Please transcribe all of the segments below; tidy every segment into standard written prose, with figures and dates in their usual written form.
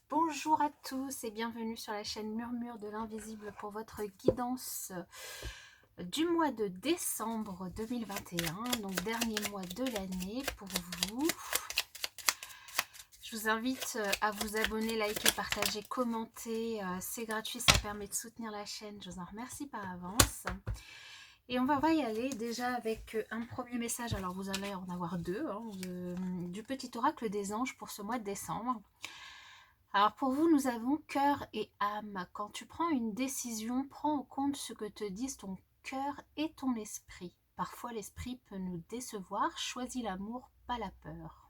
Bonjour à tous et bienvenue sur la chaîne Murmure de l'Invisible pour votre guidance du mois de décembre 2021, donc dernier mois de l'année pour vous. Je vous invite à vous abonner, liker, partager, commenter. C'est gratuit, ça permet de soutenir la chaîne. Je vous en remercie par avance. Et on va y aller déjà avec un premier message. Alors vous allez en avoir deux, du petit oracle des anges pour ce mois de décembre. Alors pour vous, nous avons cœur et âme. Quand tu prends une décision, prends en compte ce que te disent ton cœur et ton esprit. Parfois l'esprit peut nous décevoir. Choisis l'amour, pas la peur.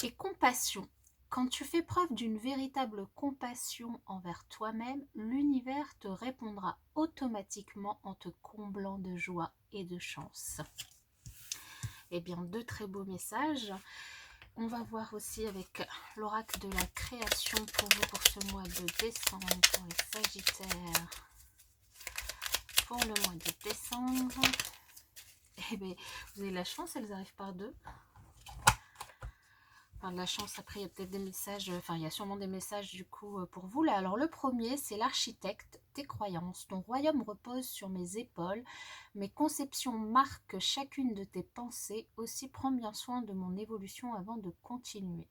Et compassion. Quand tu fais preuve d'une véritable compassion envers toi-même, l'univers te répondra automatiquement en te comblant de joie et de chance. Eh bien, deux très beaux messages. On va voir aussi avec l'oracle de la création pour vous pour ce mois de décembre, pour les Sagittaires. Pour le mois de décembre, eh bien, vous avez la chance, elles arrivent par deux. Enfin, de la chance, après il y a peut-être des messages, enfin il y a sûrement des messages du coup pour vous là. Alors le premier, c'est l'architecte, tes croyances. Ton royaume repose sur mes épaules, mes conceptions marquent chacune de tes pensées. Aussi prends bien soin de mon évolution avant de continuer.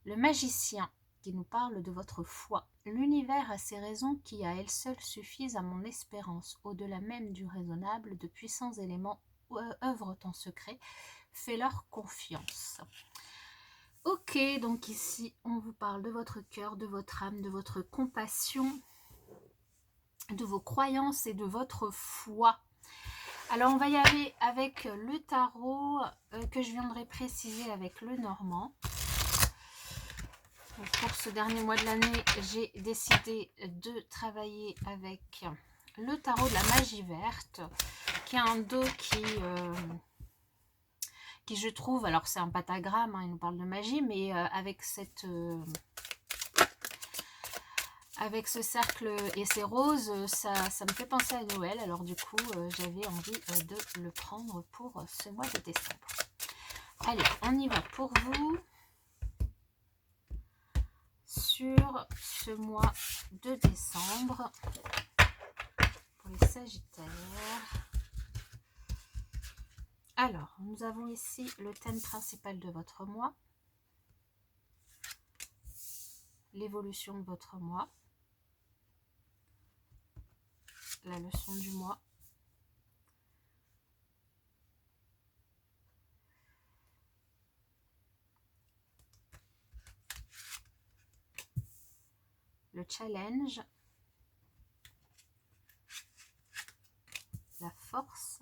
Le magicien qui nous parle de votre foi. L'univers a ses raisons qui à elles seules suffisent à mon espérance. Au-delà même du raisonnable, de puissants éléments œuvrent en secret. Fais-leur confiance. Ok, donc ici on vous parle de votre cœur, de votre âme, de votre compassion, de vos croyances et de votre foi. Alors on va y aller avec le tarot que je viendrai préciser avec le normand. Donc pour ce dernier mois de l'année, j'ai décidé de travailler avec le tarot de la magie verte, qui a un dos qui je trouve, alors c'est un pentagramme, hein, il nous parle de magie, mais avec ce cercle et ces roses, ça me fait penser à Noël. Alors du coup, j'avais envie de le prendre pour ce mois de décembre. Allez, on y va pour vous sur ce mois de décembre pour les Sagittaires. Alors, nous avons ici le thème principal de votre mois, l'évolution de votre mois, la leçon du mois, le challenge, la force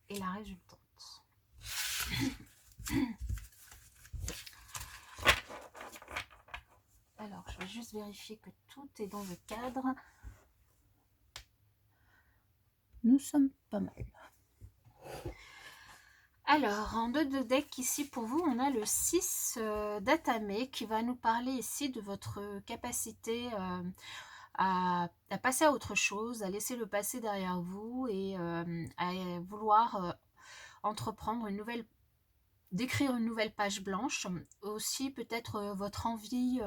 et la résultante. Alors, je vais juste vérifier que tout est dans le cadre. Nous sommes pas mal. Alors, en deux de deck, ici pour vous, on a le 6 d'Atame qui va nous parler ici de votre capacité à passer à autre chose, à laisser le passé derrière vous et à vouloir entreprendre d'écrire une nouvelle page blanche. Aussi peut-être votre envie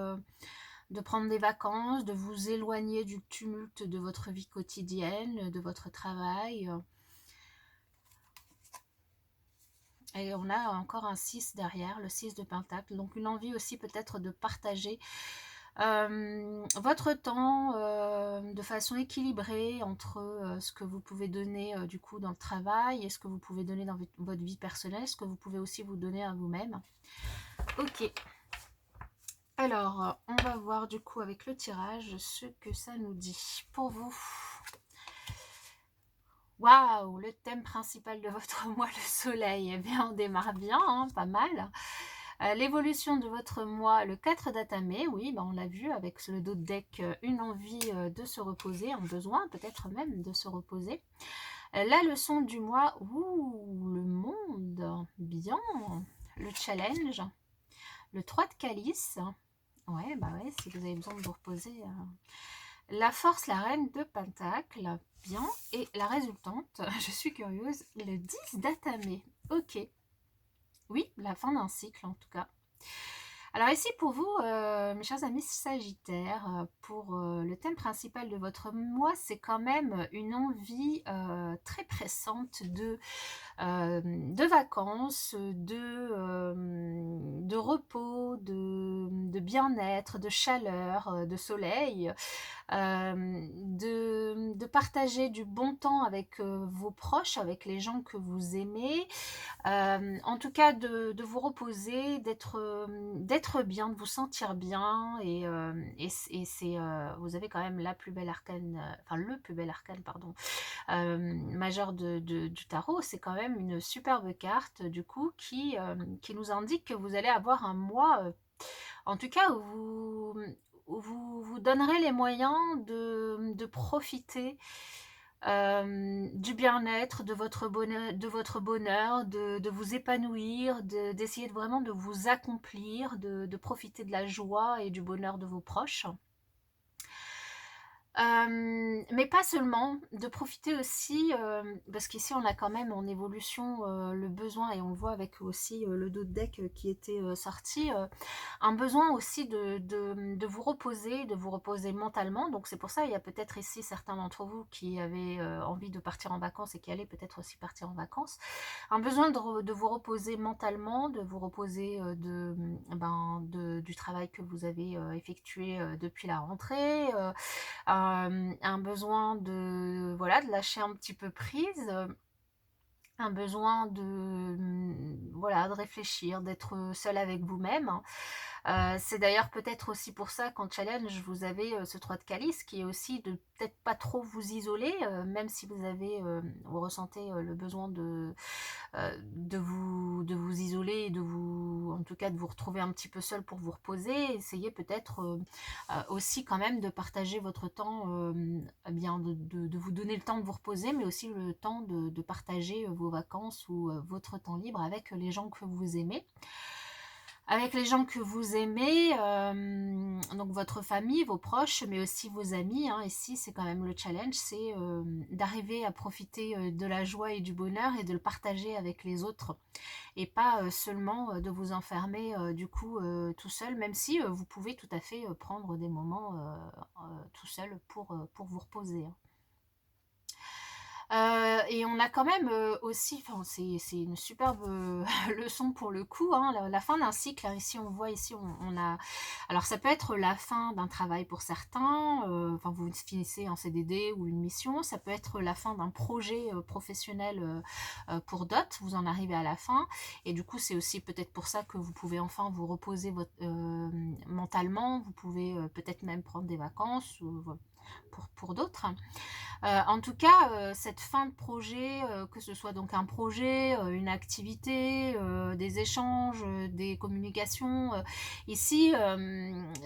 de prendre des vacances, de vous éloigner du tumulte de votre vie quotidienne, de votre travail. Et on a encore un 6 derrière, le 6 de Pentacle. Donc une envie aussi peut-être de partager votre temps de façon équilibrée entre ce que vous pouvez donner du coup dans le travail et ce que vous pouvez donner dans votre vie personnelle, ce que vous pouvez aussi vous donner à vous-même. Ok. Alors, on va voir du coup avec le tirage ce que ça nous dit pour vous. Waouh, le thème principal de votre mois, le soleil. Eh bien, on démarre bien, hein, pas mal. L'évolution de votre mois, le 4 d'Atame, oui, on l'a vu avec le dos de deck, une envie de se reposer, un besoin peut-être même de se reposer. La leçon du mois, le monde, bien, le challenge, le 3 de calice, ouais, si vous avez besoin de vous reposer. La force, la reine de pentacle, bien, et la résultante, je suis curieuse, le 10 d'Atame, ok. Oui, la fin d'un cycle en tout cas. Alors ici pour vous, mes chers amis Sagittaires, pour le thème principal de votre mois, c'est quand même une envie très pressante de vacances, de repos, de bien-être, de chaleur, de soleil, de partager du bon temps avec vos proches, avec les gens que vous aimez, en tout cas de vous reposer, d'être bien, de vous sentir bien, et c'est, vous avez quand même la plus belle arcane, enfin le plus bel arcane, pardon, majeur du tarot. C'est quand même une superbe carte du coup qui nous indique que vous allez avoir un mois, en tout cas où vous vous donnerez les moyens de profiter du bien-être, de votre bonheur, de vous épanouir, d'essayer vraiment de vous accomplir, de profiter de la joie et du bonheur de vos proches. Mais pas seulement, de profiter aussi, parce qu'ici on a quand même en évolution le besoin, et on le voit avec aussi le dos de deck qui était sorti, un besoin aussi de vous reposer mentalement. Donc c'est pour ça, il y a peut-être ici certains d'entre vous qui avaient envie de partir en vacances et qui allaient peut-être aussi partir en vacances. Un besoin de vous reposer mentalement, de vous reposer du travail que vous avez effectué depuis la rentrée, un besoin de, voilà, de lâcher un petit peu prise, un besoin voilà, de réfléchir, d'être seul avec vous-même. C'est d'ailleurs peut-être aussi pour ça qu'en challenge, vous avez ce 3 de calice, qui est aussi de peut-être pas trop vous isoler, même si vous ressentez le besoin de vous isoler, et en tout cas de vous retrouver un petit peu seul pour vous reposer. Essayez peut-être aussi quand même de partager votre temps, bien de vous donner le temps de vous reposer, mais aussi le temps de partager vos vacances ou votre temps libre avec les gens que vous aimez. Avec les gens que vous aimez, donc votre famille, vos proches, mais aussi vos amis, hein. Ici, c'est quand même le challenge, c'est d'arriver à profiter de la joie et du bonheur et de le partager avec les autres, et pas seulement de vous enfermer du coup tout seul, même si vous pouvez tout à fait prendre des moments tout seul pour vous reposer, hein. Et on a quand même aussi, enfin c'est une superbe leçon pour le coup, hein, la fin d'un cycle, hein. Ici on voit, ici on a, alors ça peut être la fin d'un travail pour certains, enfin vous finissez un CDD ou une mission, ça peut être la fin d'un projet professionnel pour d'autres, vous en arrivez à la fin, et du coup c'est aussi peut-être pour ça que vous pouvez enfin vous reposer mentalement, vous pouvez peut-être même prendre des vacances, ou, pour d'autres. En tout cas, cette fin de projet, que ce soit donc un projet, une activité, des échanges, des communications, ici,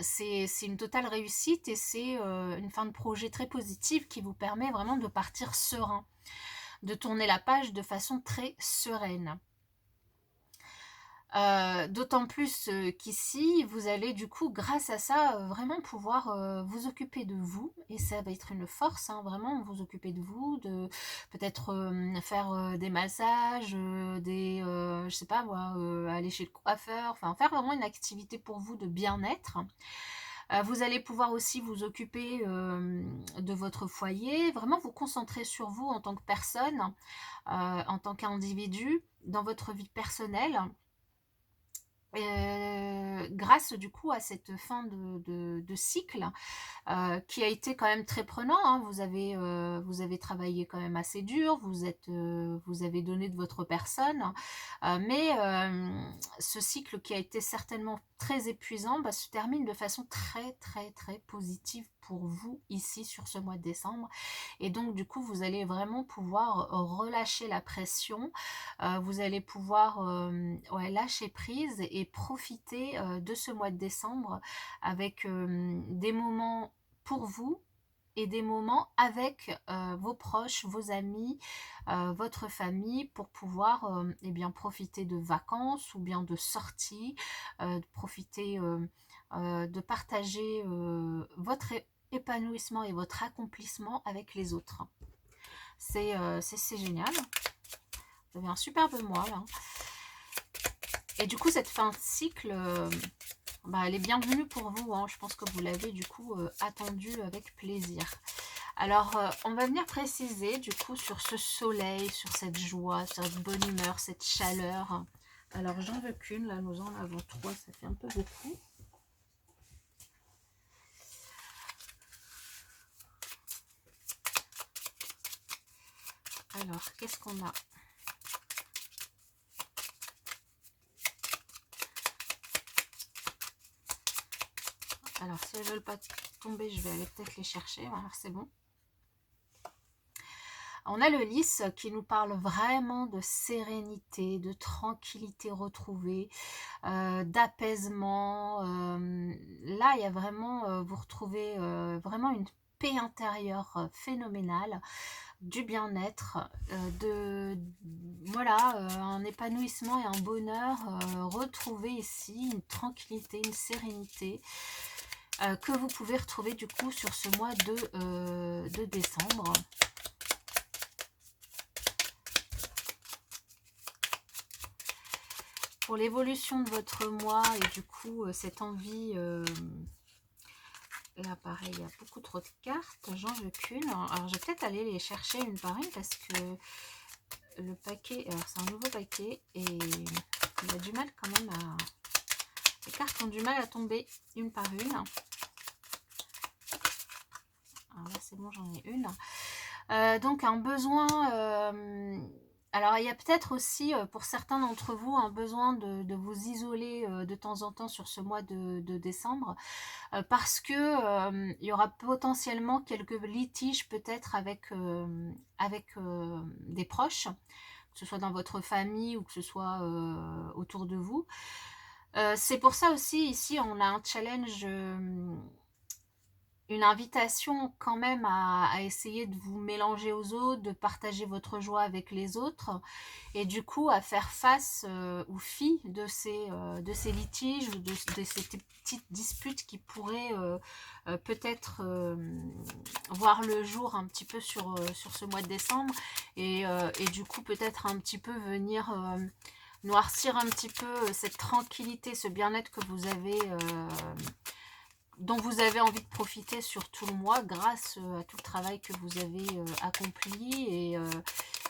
c'est une totale réussite, et c'est une fin de projet très positive qui vous permet vraiment de partir serein, de tourner la page de façon très sereine. D'autant plus qu'ici, vous allez du coup, grâce à ça, vraiment pouvoir vous occuper de vous, et ça va être une force, hein, vraiment vous occuper de vous, de peut-être faire des massages, je sais pas moi, aller chez le coiffeur, enfin faire vraiment une activité pour vous de bien-être. Vous allez pouvoir aussi vous occuper de votre foyer, vraiment vous concentrer sur vous en tant que personne, en tant qu'individu, dans votre vie personnelle. Grâce du coup à cette fin de cycle qui a été quand même très prenant, hein. Vous avez travaillé quand même assez dur, vous avez donné de votre personne, mais ce cycle qui a été certainement très épuisant se termine de façon très très très positive pour vous ici sur ce mois de décembre, et donc du coup vous allez vraiment pouvoir relâcher la pression, vous allez pouvoir ouais, lâcher prise et profiter de ce mois de décembre avec des moments pour vous et des moments avec vos proches, vos amis, votre famille, pour pouvoir eh bien, profiter de vacances ou bien de sorties, de profiter de partager votre épanouissement et votre accomplissement avec les autres. C'est génial. Vous avez un superbe mois là. Et du coup, cette fin de cycle, bah, elle est bienvenue pour vous, hein. Je pense que vous l'avez du coup attendue avec plaisir. Alors, on va venir préciser du coup sur ce soleil, sur cette joie, sur cette bonne humeur, cette chaleur. Alors, j'en veux qu'une, là nous en avons 3, ça fait un peu beaucoup. Alors, qu'est-ce qu'on a? Alors, si elles ne veulent pas tomber, je vais aller peut-être les chercher. Voilà, c'est bon. On a le lys qui nous parle vraiment de sérénité, de tranquillité retrouvée, d'apaisement. Là, il y a vraiment, vous retrouvez vraiment une paix intérieure phénoménale, du bien-être, voilà, un épanouissement et un bonheur retrouvé ici, une tranquillité, une sérénité que vous pouvez retrouver du coup sur ce mois de décembre. Pour l'évolution de votre mois et du coup cette envie, là pareil il y a beaucoup trop de cartes, j'en veux qu'une. Alors je vais peut-être aller les chercher une par une parce que le paquet, alors c'est un nouveau paquet et il a du mal quand même à... Les cartes ont du mal à tomber une par une. Alors là c'est bon, j'en ai une. Donc un besoin... alors il y a peut-être aussi pour certains d'entre vous un besoin de vous isoler de temps en temps sur ce mois de décembre parce que il y aura potentiellement quelques litiges peut-être avec des proches, que ce soit dans votre famille ou que ce soit autour de vous. C'est pour ça aussi ici on a un challenge, une invitation quand même à essayer de vous mélanger aux autres, de partager votre joie avec les autres et du coup à faire face aux filles de ces litiges ou de ces petites disputes qui pourraient peut-être voir le jour un petit peu sur ce mois de décembre et du coup peut-être un petit peu venir noircir un petit peu cette tranquillité, ce bien-être que vous avez dont vous avez envie de profiter sur tout le mois grâce à tout le travail que vous avez accompli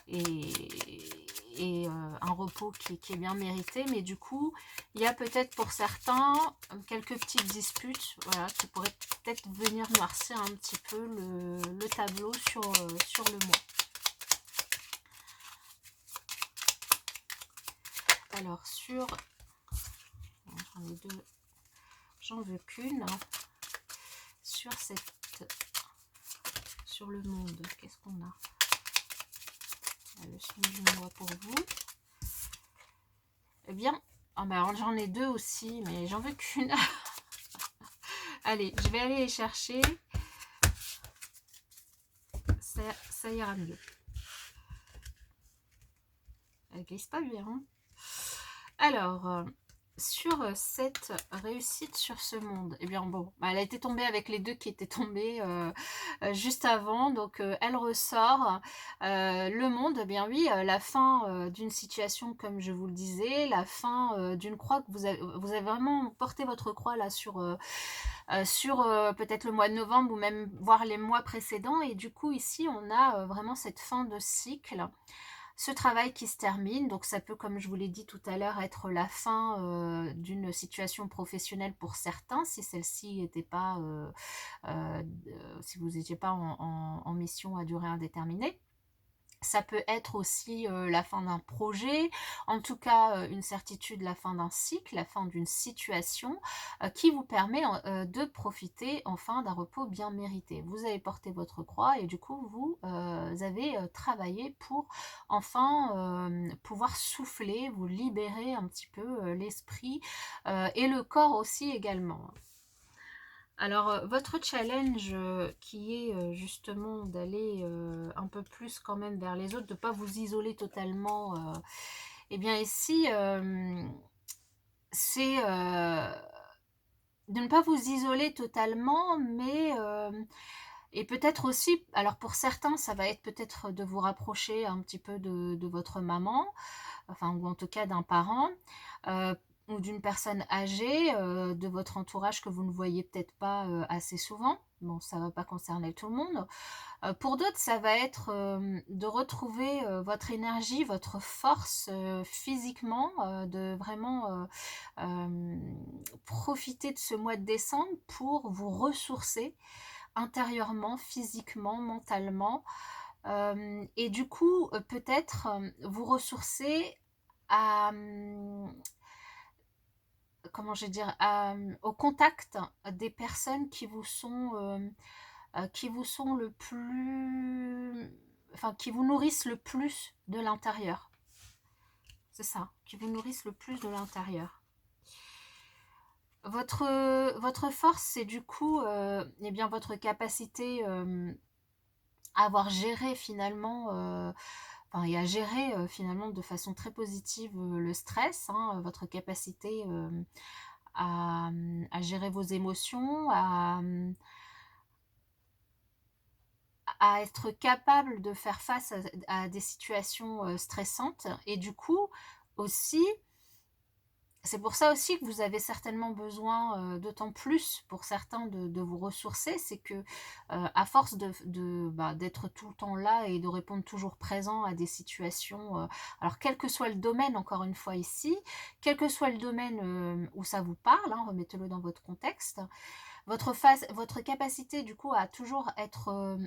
et un repos qui est bien mérité. Mais du coup, il y a peut-être pour certains quelques petites disputes, voilà, qui pourraient peut-être venir noircir un petit peu le tableau sur le mois. Alors sur... J'en ai deux, j'en veux qu'une. Sur le monde, qu'est-ce qu'on a? La leçon du mois pour vous. Eh bien, oh ben, j'en ai deux aussi, mais j'en veux qu'une. Allez, je vais aller les chercher. Ça ira mieux. Elle glisse pas bien. Hein. Alors, sur cette réussite sur ce monde, eh bien bon, elle a été tombée avec les deux qui étaient tombés juste avant, donc elle ressort le monde, eh bien oui, la fin d'une situation comme je vous le disais, la fin d'une croix que vous avez vraiment porté votre croix là sur peut-être le mois de novembre ou même voir les mois précédents et du coup ici on a vraiment cette fin de cycle. Ce travail qui se termine, donc ça peut, comme je vous l'ai dit tout à l'heure, être la fin d'une situation professionnelle pour certains, si celle-ci n'était pas, si vous n'étiez pas en mission à durée indéterminée. Ça peut être aussi la fin d'un projet, en tout cas une certitude, la fin d'un cycle, la fin d'une situation qui vous permet de profiter enfin d'un repos bien mérité. Vous avez porté votre croix et du coup vous avez travaillé pour enfin pouvoir souffler, vous libérer un petit peu l'esprit et le corps aussi également. Alors, votre challenge qui est justement d'aller un peu plus quand même vers les autres, de ne pas vous isoler totalement, eh bien ici, c'est de ne pas vous isoler totalement, mais Et peut-être aussi, alors pour certains, ça va être peut-être de vous rapprocher un petit peu de votre maman, enfin, ou en tout cas d'un parent, euh, ou d'une personne âgée de votre entourage que vous ne voyez peut-être pas assez souvent. Bon, ça ne va pas concerner tout le monde. Pour d'autres, ça va être de retrouver votre énergie, votre force physiquement, de vraiment profiter de ce mois de décembre pour vous ressourcer intérieurement, physiquement, mentalement. Et du coup, peut-être vous ressourcer à, comment je vais dire, au contact des personnes qui vous sont le plus, enfin, qui vous nourrissent le plus de l'intérieur. C'est ça, qui vous nourrissent le plus de l'intérieur. Votre force, c'est du coup, eh bien, votre capacité à avoir géré finalement, enfin, et à gérer finalement de façon très positive le stress, hein, votre capacité à gérer vos émotions, à être capable de faire face à des situations stressantes. Et du coup, aussi, c'est pour ça aussi que vous avez certainement besoin, d'autant plus pour certains, de vous ressourcer. C'est que à force d'être tout le temps là et de répondre toujours présent à des situations, alors quel que soit le domaine, encore une fois ici, quel que soit le domaine où ça vous parle, hein, remettez-le dans votre contexte, votre capacité du coup à toujours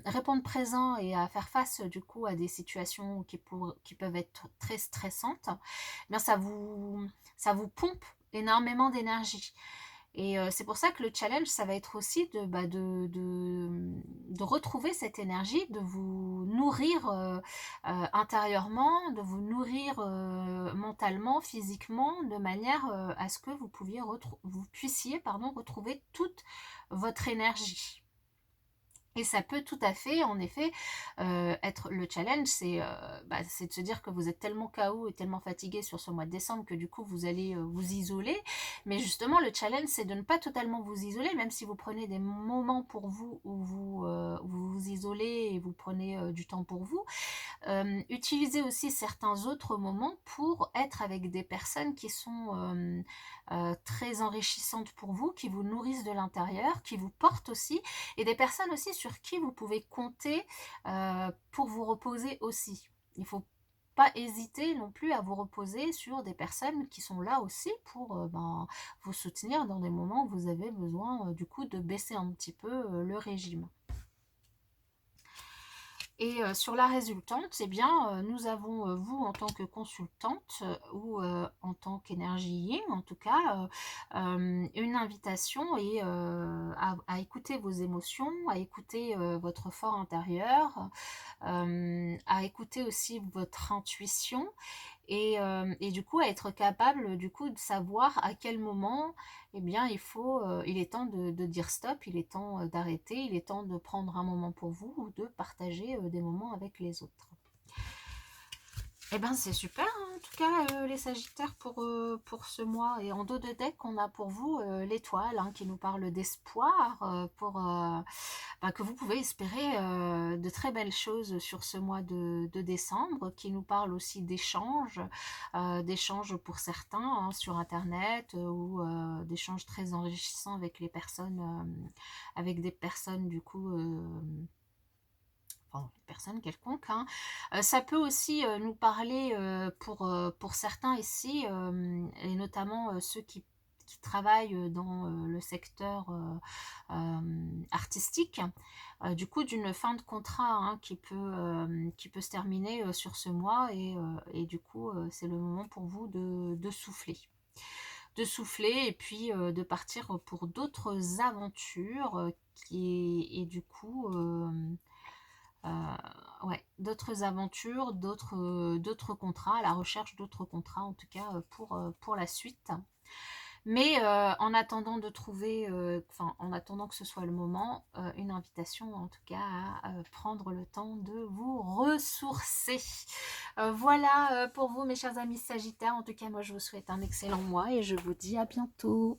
répondre présent et à faire face du coup à des situations qui peuvent être très stressantes, eh bien ça vous pompe énormément d'énergie. Et c'est pour ça que le challenge, ça va être aussi de retrouver cette énergie, de vous nourrir intérieurement, de vous nourrir mentalement, physiquement, de manière à ce que vous puissiez retrouver toute votre énergie. Et ça peut tout à fait, en effet, être le challenge, c'est de se dire que vous êtes tellement KO et tellement fatigué sur ce mois de décembre que du coup vous allez vous isoler. Mais justement, le challenge, c'est de ne pas totalement vous isoler, même si vous prenez des moments pour vous où vous vous isolez et vous prenez du temps pour vous. Utilisez aussi certains autres moments pour être avec des personnes qui sont très enrichissantes pour vous, qui vous nourrissent de l'intérieur, qui vous portent aussi, et des personnes aussi sur qui vous pouvez compter pour vous reposer aussi. Il ne faut pas hésiter non plus à vous reposer sur des personnes qui sont là aussi pour vous soutenir dans des moments où vous avez besoin du coup de baisser un petit peu le régime. Et sur la résultante, eh bien, nous avons vous en tant que consultante ou en tant qu'énergie yin, en tout cas, une invitation à écouter vos émotions, à écouter votre fort intérieur, à écouter aussi votre intuition et du coup à être capable du coup de savoir à quel moment eh bien il est temps de dire stop, il est temps d'arrêter, il est temps de prendre un moment pour vous ou de partager des moments avec les autres. Eh ben c'est super, hein, en tout cas les Sagittaires pour ce mois. Et en dos de deck, on a pour vous l'étoile hein, qui nous parle d'espoir que vous pouvez espérer de très belles choses sur ce mois de décembre, qui nous parle aussi d'échanges pour certains hein, sur Internet ou d'échanges très enrichissants avec les personnes, avec des personnes du coup... Enfin, personne quelconque. Hein. Ça peut aussi nous parler pour certains ici, et notamment ceux qui travaillent dans le secteur artistique, du coup d'une fin de contrat hein, qui peut se terminer sur ce mois et du coup c'est le moment pour vous de souffler. De souffler et puis de partir pour d'autres aventures et du coup... ouais, d'autres aventures, d'autres contrats, à la recherche d'autres contrats en tout cas pour la suite. Mais en attendant de trouver, en attendant que ce soit le moment, une invitation en tout cas à prendre le temps de vous ressourcer. Voilà pour vous mes chers amis Sagittaires. En tout cas moi je vous souhaite un excellent mois et je vous dis à bientôt.